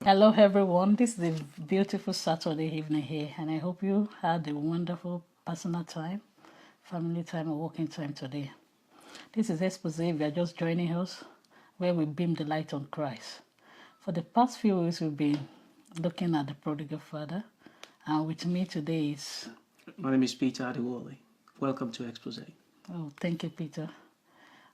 Hello, everyone. This is a beautiful Saturday evening here, and I hope you had a wonderful personal time, family time, or working time today. This is Expose. If you are just joining us, where we beam the light on Christ. For the past few weeks, we've been looking at the prodigal father, and with me today is. My name is Peter Adewale. Welcome to Expose. Oh, thank you, Peter.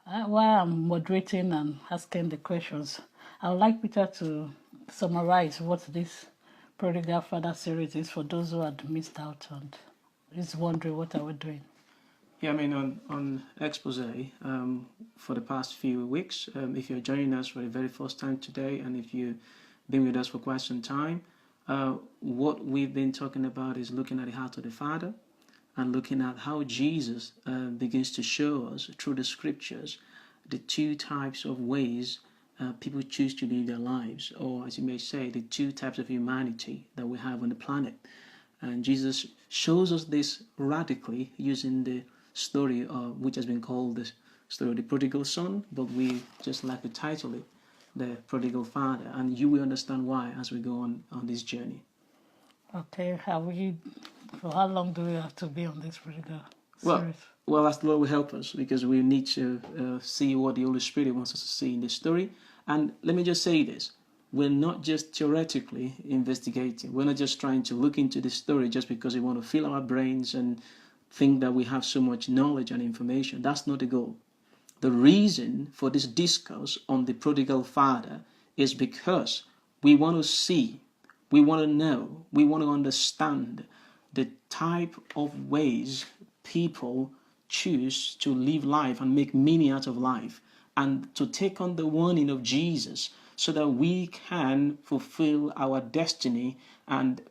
While I'm moderating and asking the questions, I would like Peter to summarize what this Prodigal Father series is for those who had missed out and is wondering what are we doing. Yeah, I mean, on Expose, for the past few weeks, if you're joining us for the very first time today, and if you've been with us for quite some time, what we've been talking about is looking at the heart of the Father and looking at how Jesus begins to show us through the scriptures the two types of ways people choose to live their lives, or as you may say, the two types of humanity that we have on the planet. And Jesus shows us this radically using the story which has been called the story of the prodigal son, but we just like to title it the prodigal father. And you will understand why as we go on this journey. Okay, for how long do we have to be on this prodigal series? Well, as the Lord will help us, because we need to see what the Holy Spirit wants us to see in this story. And let me just say this. We're not just theoretically investigating. We're not just trying to look into the story just because we want to fill our brains and think that we have so much knowledge and information. That's not the goal. The reason for this discourse on the prodigal father is because we want to see, we want to know, we want to understand the type of ways people choose to live life and make meaning out of life, and to take on the warning of Jesus so that we can fulfill our destiny and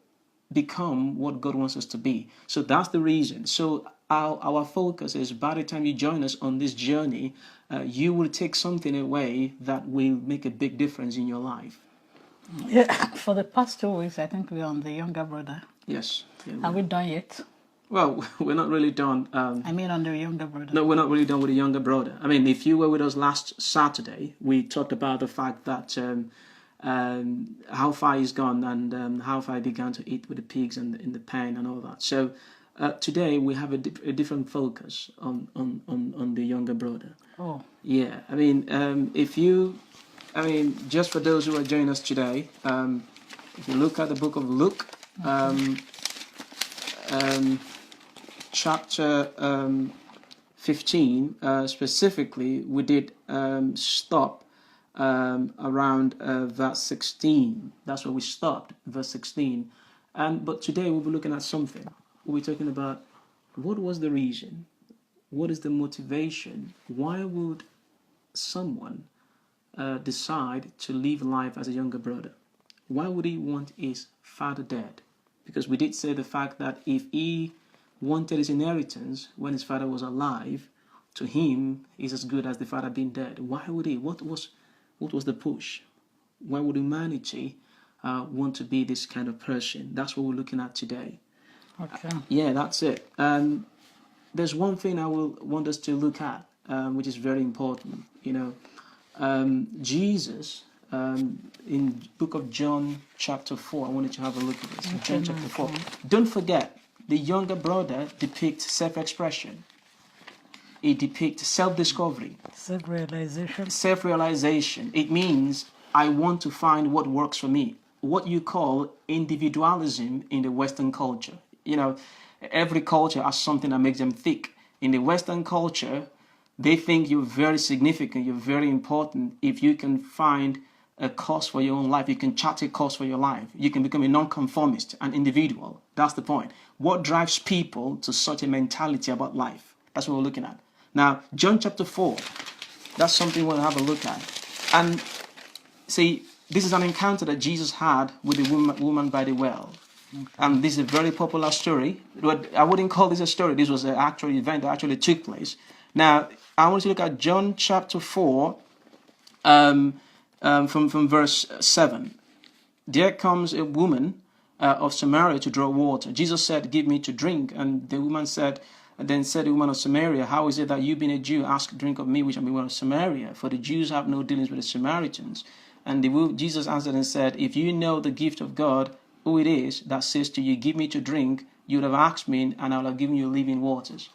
become what God wants us to be. So that's the reason. So our focus is, by the time you join us on this journey, you will take something away that will make a big difference in your life. Yeah, for the past 2 weeks, I think we're on the younger brother. Yes. Yeah, Are we done yet? Well, we're not really done. I mean, on the younger brother. No, we're not really done with the younger brother. I mean, if you were with us last Saturday, we talked about the fact that how far he's gone and how far he began to eat with the pigs and in the pen and all that. So today we have a different focus on the younger brother. Oh. Yeah, I mean, just for those who are joining us today, if you look at the book of Luke, chapter 15, specifically, we did stop around verse 16. That's where we stopped, verse 16. But today we'll be looking at something. We'll be talking about what was the reason, what is the motivation, why would someone decide to live life as a younger brother? Why would he want his father dead? Because we did say the fact that if he wanted his inheritance when his father was alive, to him is as good as the father being dead. Why would he? What was the push? Why would humanity want to be this kind of person? That's what we're looking at today. Okay. Yeah, that's it. There's one thing I will want us to look at, which is very important. Jesus, in book of John chapter 4, I wanted to have a look at this. Okay, John chapter 4. Don't forget, the younger brother depicts self-expression. It depicts self-discovery. Self-realization. Self-realization. It means I want to find what works for me. What you call individualism in the Western culture. Every culture has something that makes them tick. In the Western culture, they think you're very significant, you're very important. If you can find a cause for your own life, you can chart a course for your life. You can become a nonconformist, an individual. That's the point. What drives people to such a mentality about life? That's what we're looking at. Now, John chapter 4, that's something we'll have a look at. And see, this is an encounter that Jesus had with the woman by the well. Okay. And this is a very popular story. But I wouldn't call this a story. This was an actual event that actually took place. Now, I want you to look at John chapter 4, from verse 7. There comes a woman of Samaria to draw water. Jesus said, "Give me to drink." And the woman said, the woman of Samaria, "How is it that you, being a Jew, ask drink of me, which am a woman of Samaria? For the Jews have no dealings with the Samaritans." And Jesus answered and said, if you know the gift of God, who it is that says to you, give me to drink, you would have asked me, and I would have given you living waters.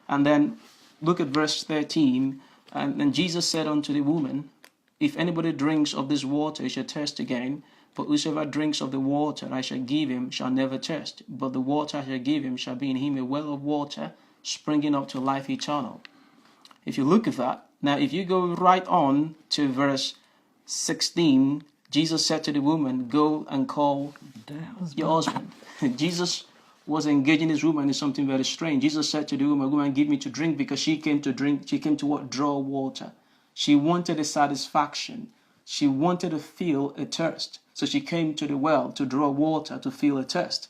And then look at verse 13. And Jesus said unto the woman, if anybody drinks of this water, he shall thirst again. But whosoever drinks of the water I shall give him shall never thirst. But the water I shall give him shall be in him a well of water, springing up to life eternal. If you look at that, now if you go right on to verse 16, Jesus said to the woman, go and call your husband. Jesus was engaging this woman in something very strange. Jesus said to the woman, go and give me to drink, because she came to drink. She came to what? Draw water. She wanted a satisfaction. She wanted to feel a thirst. So she came to the well to draw water to feel a thirst.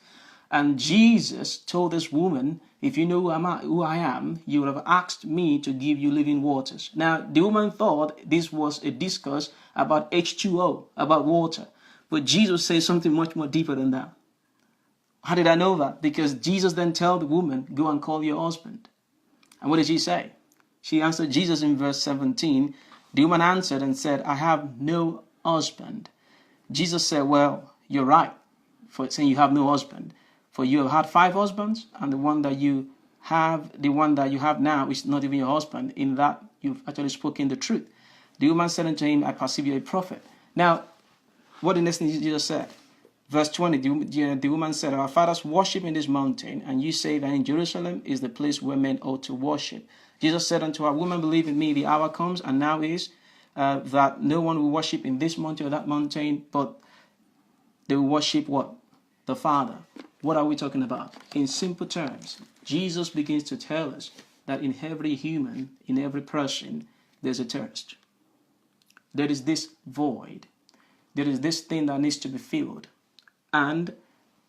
And Jesus told this woman, if you know who I am, you would have asked me to give you living waters. Now, the woman thought this was a discourse about H2O, about water. But Jesus says something much more deeper than that. How did I know that? Because Jesus then told the woman, go and call your husband. And what did she say? She answered Jesus in verse 17. The woman answered and said, I have no husband. Jesus said, well, you're right for saying you have no husband. For you have had 5 husbands, and the one that you have now is not even your husband. In that you've actually spoken the truth. The woman said unto him, I perceive you a prophet. Now, what the next thing Jesus said? Verse 20, the woman said, our fathers worship in this mountain, and you say that in Jerusalem is the place where men ought to worship. Jesus said unto her, woman, believe in me, the hour comes, and now is, that no one will worship in this mountain or that mountain, but they will worship what? The Father. What are we talking about? In simple terms, Jesus begins to tell us that in every human, in every person, there's a thirst. There is this void. There is this thing that needs to be filled. And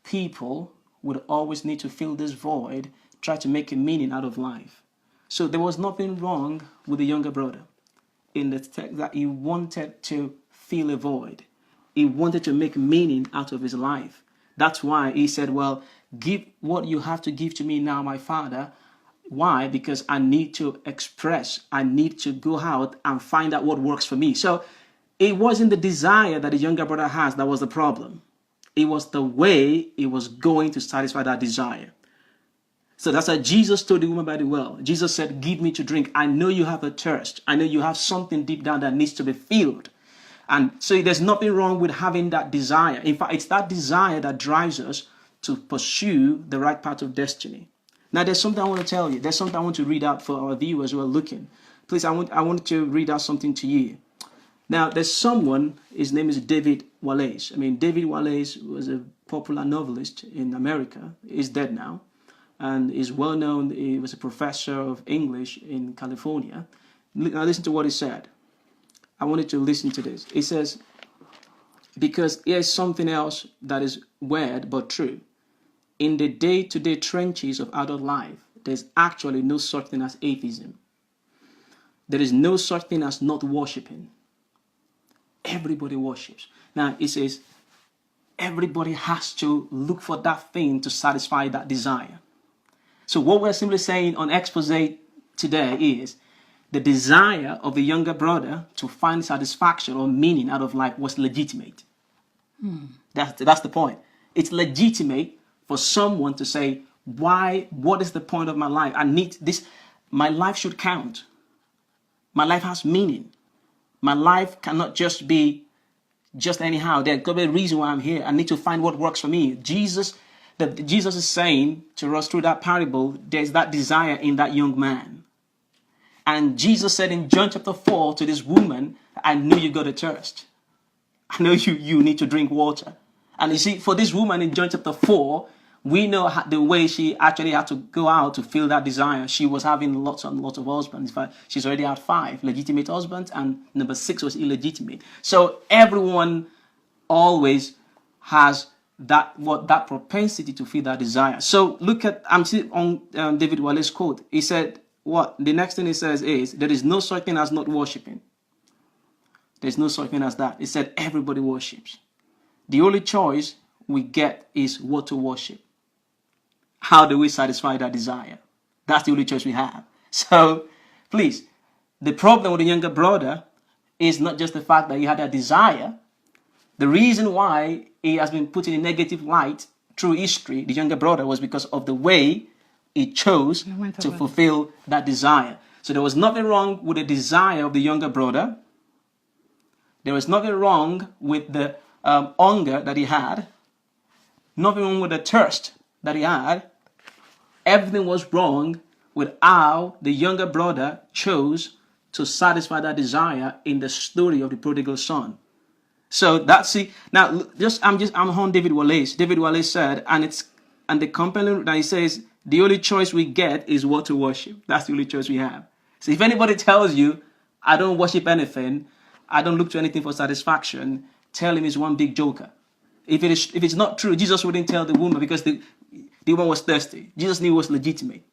people would always need to fill this void, try to make a meaning out of life. So there was nothing wrong with the younger brother in the text that he wanted to fill a void. He wanted to make meaning out of his life. That's why he said, well, give what you have to give to me now, my Father. Why? Because I need to express. I need to go out and find out what works for me. So it wasn't the desire that the younger brother has that was the problem. It was the way he was going to satisfy that desire. So that's why Jesus told the woman by the well. Jesus said, give me to drink. I know you have a thirst. I know you have something deep down that needs to be filled. And so there's nothing wrong with having that desire. In fact, it's that desire that drives us to pursue the right path of destiny. Now, there's something I want to tell you. There's something I want to read out for our viewers who are looking. Please, I want to read out something to you. Now, there's someone, his name is David Wallace. David Wallace was a popular novelist in America. He's dead now. And is well known. He was a professor of English in California. Now, listen to what he said. I wanted to listen to this. He says, because here's something else that is weird but true. In the day-to-day trenches of adult life, there's actually no such thing as atheism. There is no such thing as not worshiping. Everybody worships. Now, it says, everybody has to look for that thing to satisfy that desire. So what we're simply saying on Expose today is, the desire of the younger brother to find satisfaction or meaning out of life was legitimate. That's the point. It's legitimate for someone to say, why? What is the point of my life? I need this. My life should count. My life has meaning. My life cannot just be just anyhow. There's got to be a reason why I'm here. I need to find what works for me. Jesus is saying to us through that parable, there's that desire in that young man. And Jesus said in John chapter 4 to this woman, I know you got a thirst. I know you need to drink water. And you see, for this woman in John chapter 4, we know the way she actually had to go out to fill that desire. She was having lots and lots of husbands. In fact, she's already had 5 legitimate husbands, and number 6 was illegitimate. So everyone always has that propensity to feel that desire. So look at, I'm still on David Wallace's quote. He said, what? The next thing he says is, there is no such thing as not worshiping. There's no such thing as that. He said everybody worships. The only choice we get is what to worship. How do we satisfy that desire? That's the only choice we have. So, please, the problem with the younger brother is not just the fact that he had a desire, The reason why he has been put in a negative light through history, the younger brother, was because of the way he chose to fulfill that desire. So there was nothing wrong with the desire of the younger brother. There was nothing wrong with the hunger that he had. Nothing wrong with the thirst that he had. Everything was wrong with how the younger brother chose to satisfy that desire in the story of the prodigal son. So that's it. Now, I'm on David Wallace. David Wallace said, and the compelling that he says, the only choice we get is what to worship. That's the only choice we have. So if anybody tells you, I don't worship anything, I don't look to anything for satisfaction, tell him he's one big joker. If it's not true, Jesus wouldn't tell the woman, because the woman was thirsty. Jesus knew it was legitimate.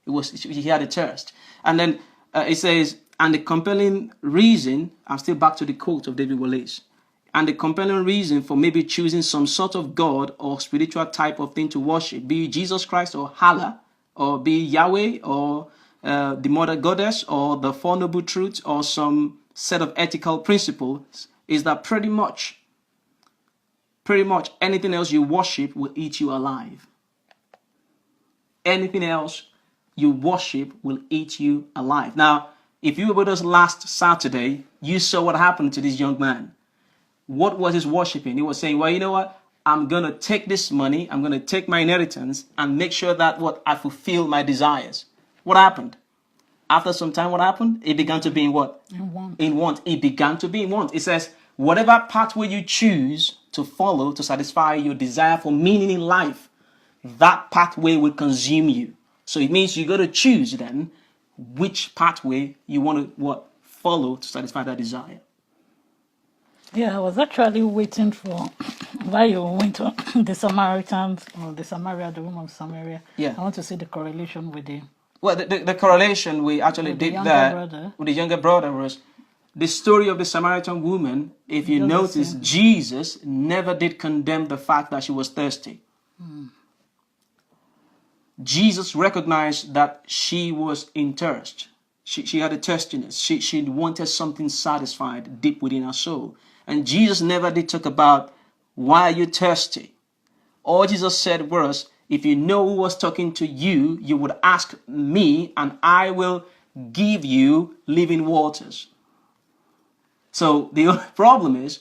He had a thirst. And then it says, and the compelling reason, I'm still back to the quote of David Wallace, and the compelling reason for maybe choosing some sort of God or spiritual type of thing to worship, be it Jesus Christ or Allah, or be Yahweh, or the mother goddess, or the Four Noble Truths, or some set of ethical principles, is that pretty much anything else you worship will eat you alive. Anything else you worship will eat you alive. Now, if you were with us last Saturday, you saw what happened to this young man. What was his worshiping? He was saying, well, you know what? I'm going to take this money, I'm going to take my inheritance and make sure that I fulfill my desires. What happened? After some time, what happened? It began to be in what? In want. In want. It began to be in want. It says, whatever pathway you choose to follow to satisfy your desire for meaning in life, that pathway will consume you. So it means you got to choose then which pathway you want to follow to satisfy that desire. Yeah, I was actually waiting for while you went to the Samaritans, or the woman of Samaria. Yeah. I want to see the correlation with the. Well, the correlation we actually did there with the younger brother was the story of the Samaritan woman. If you notice, Jesus never did condemn the fact that she was thirsty. Jesus recognized that she was in thirst. She had a thirstiness. She wanted something satisfied deep within her soul. And Jesus never did talk about, why are you thirsty? All Jesus said was, if you know who was talking to you, you would ask me and I will give you living waters. So the only problem is,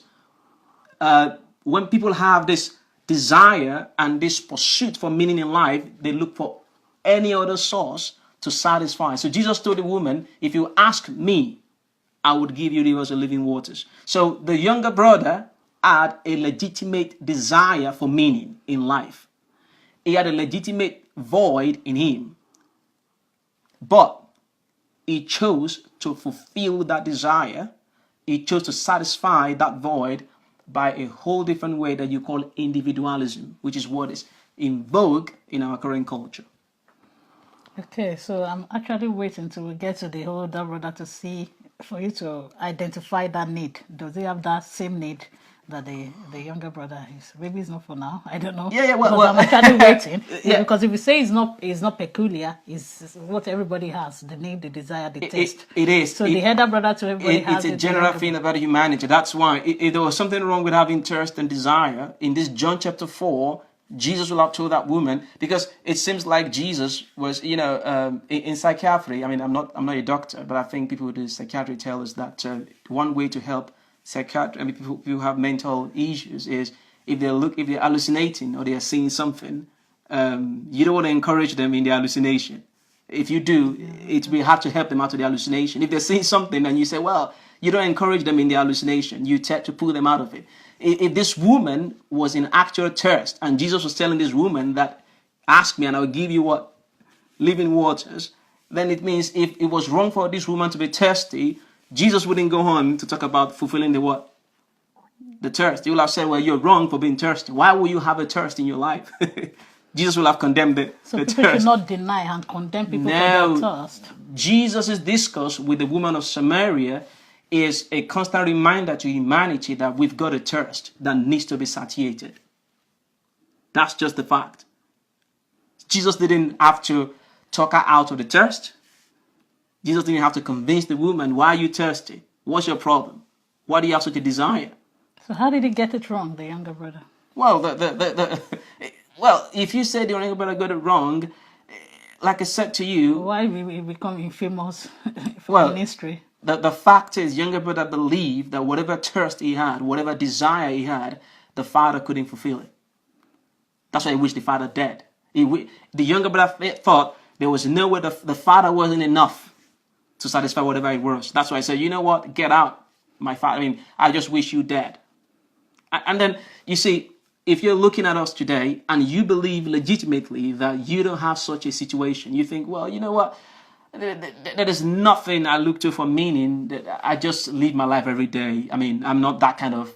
when people have this desire and this pursuit for meaning in life, they look for any other source to satisfy. So Jesus told the woman, if you ask me, I would give you rivers of living waters. So the younger brother had a legitimate desire for meaning in life. He had a legitimate void in him. But he chose to fulfill that desire. He chose to satisfy that void by a whole different way that you call individualism, which is what is in vogue in our current culture. Okay, so I'm actually waiting till we get to the older brother to see, for you to identify that need. Does he have that same need that the younger brother is? Maybe it's not for now. I don't know. Yeah. Well, I'm actually waiting. Yeah. Because if you say it's not peculiar, it's what everybody has: the need, the desire, the taste. It is. So the elder brother to everybody has. It's a general thing about humanity. That's why if there was something wrong with having thirst and desire, in this John chapter 4, Jesus will have told that woman, because it seems like Jesus was, in psychiatry. I mean, I'm not a doctor, but I think people who do psychiatry tell us that one way to help people who have mental issues is if they're hallucinating or they are seeing something, you don't want to encourage them in their hallucination. If you do, it will be hard to help them out of the hallucination. If they're seeing something and you say, well, you don't encourage them in their hallucination, you tend to pull them out of it. If this woman was in actual thirst and Jesus was telling this woman that, ask me and I'll give you what? Living waters, then it means if it was wrong for this woman to be thirsty, Jesus wouldn't go on to talk about fulfilling the what? The thirst. He will have said, well, you're wrong for being thirsty. Why will you have a thirst in your life? Jesus will have condemned the thirst. So people should not deny and condemn people for their thirst. Jesus' discourse with the woman of Samaria is a constant reminder to humanity that we've got a thirst that needs to be satiated. That's just the fact. Jesus didn't have to talk her out of the thirst. Jesus didn't have to convince the woman, why are you thirsty? What's your problem? Why do you have such a desire? So how did he get it wrong, the younger brother? Well, well, if you say the younger brother got it wrong, like I said to you, Why we become infamous in well, history? the fact is, younger brother believed that whatever thirst he had, whatever desire he had, the father couldn't fulfill it. That's why he wished the father dead. The younger brother thought there was no way the father wasn't enough to satisfy whatever it was. That's why I said, you know what, get out, my father. I mean, I just wish you dead. And then, you see, if you're looking at us today and you believe legitimately that you don't have such a situation, you think, well, you know what, there is nothing I look to for meaning. That I just live my life every day. I mean, I'm not that kind of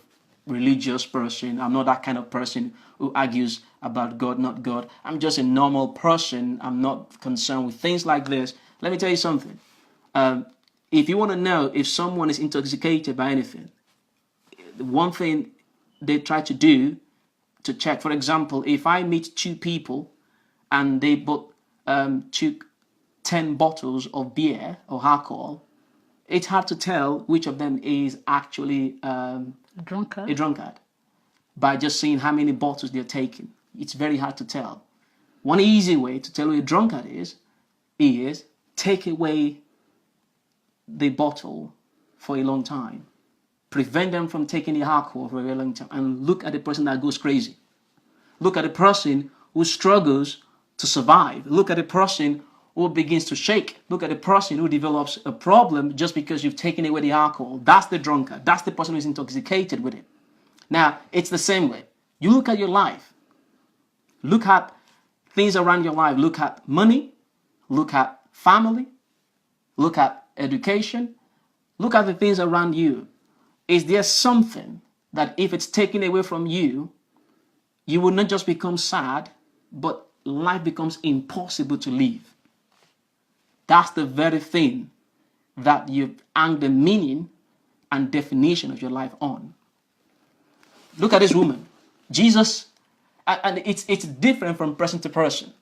religious person. I'm not that kind of person who argues about God, not God. I'm just a normal person. I'm not concerned with things like this. Let me tell you something. If you want to know if someone is intoxicated by anything, one thing they try to do to check, for example, if I meet two people and they both took 10 bottles of beer or alcohol, it's hard to tell which of them is actually a drunkard by just seeing how many bottles they're taking. It's very hard to tell. One easy way to tell who a drunkard is take away the bottle for a long time. Prevent them from taking the alcohol for a very long time. And look at the person that goes crazy. Look at the person who struggles to survive. Look at the person who begins to shake. Look at the person who develops a problem just because you've taken away the alcohol. That's the drunkard. That's the person who's intoxicated with it. Now, it's the same way. You look at your life. Look at things around your life. Look at money. Look at family. Look at education. Look at the things around you. Is there something that if it's taken away from you, you will not just become sad, but life becomes impossible to live? That's the very thing that you've hung the meaning and definition of your life on. Look at this woman. Jesus, and it's different from person to person.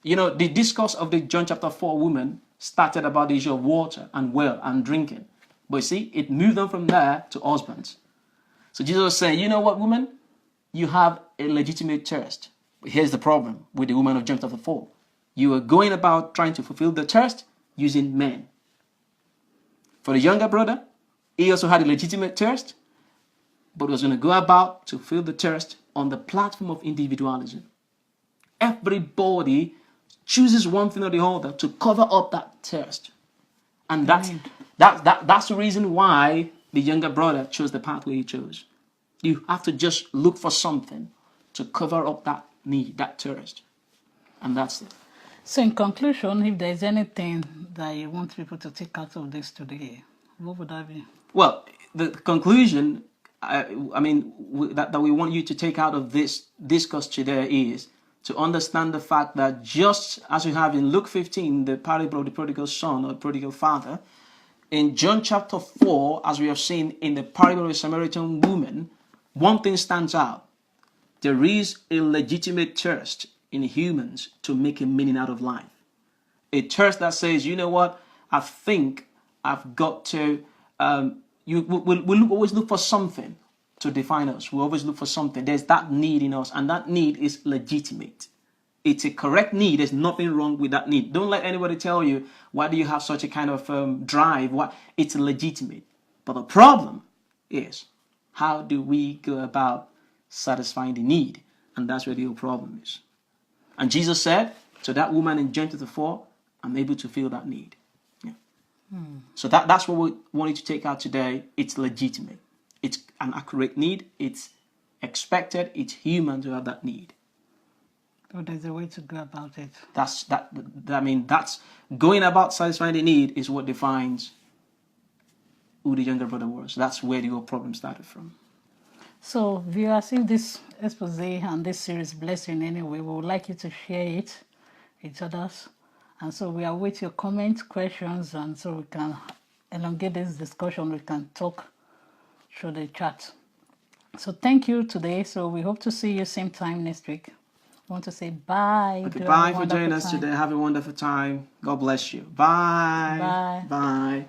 You know, the discourse of the John chapter 4 woman started about the issue of water and well and drinking. But you see, it moved on from there to husbands. So Jesus was saying, you know what, woman? You have a legitimate thirst. But here's the problem with the woman of John chapter 4. You are going about trying to fulfill the thirst using men. For the younger brother, he also had a legitimate thirst, but was going to go about to fulfill the thirst on the platform of individualism. Everybody chooses one thing or the other to cover up that thirst. And that's the reason why the younger brother chose the pathway he chose. You have to just look for something to cover up that need, that thirst. And that's it. So in conclusion, if there's anything that you want people to take out of this today, what would that be? Well, the conclusion, that we want you to take out of this discourse today is to understand the fact that just as we have in Luke 15, the parable of the prodigal son or prodigal father, in John chapter 4, as we have seen in the parable of the Samaritan woman, one thing stands out. There is a legitimate thirst in humans to make a meaning out of life. A thirst that says, you know what, I think I've got to, we'll always look for something to define us. We always look for something. There's that need in us, and that need is legitimate. It's a correct need. There's nothing wrong with that need. Don't let anybody tell you, why do you have such a kind of drive? It's legitimate. But the problem is, how do we go about satisfying the need? And that's where the whole problem is. And Jesus said to that woman in John 4, I'm able to fill that need. Yeah. So that's what we wanted to take out today. It's legitimate. It's an accurate need. It's expected. It's human to have that need. So there's a way to go about it. That's going about satisfying the need is what defines who the younger brother was. That's where the whole problem started from. So viewers, if this expose and this series bless you in any way, we would like you to share it with others. And so we await your comments, questions, and so we can elongate this discussion. We can talk through the chat. So thank you today. So we hope to see you same time next week. I want to say bye. Okay, bye for joining us today. Have a wonderful time. God bless you. Bye. Bye. Bye.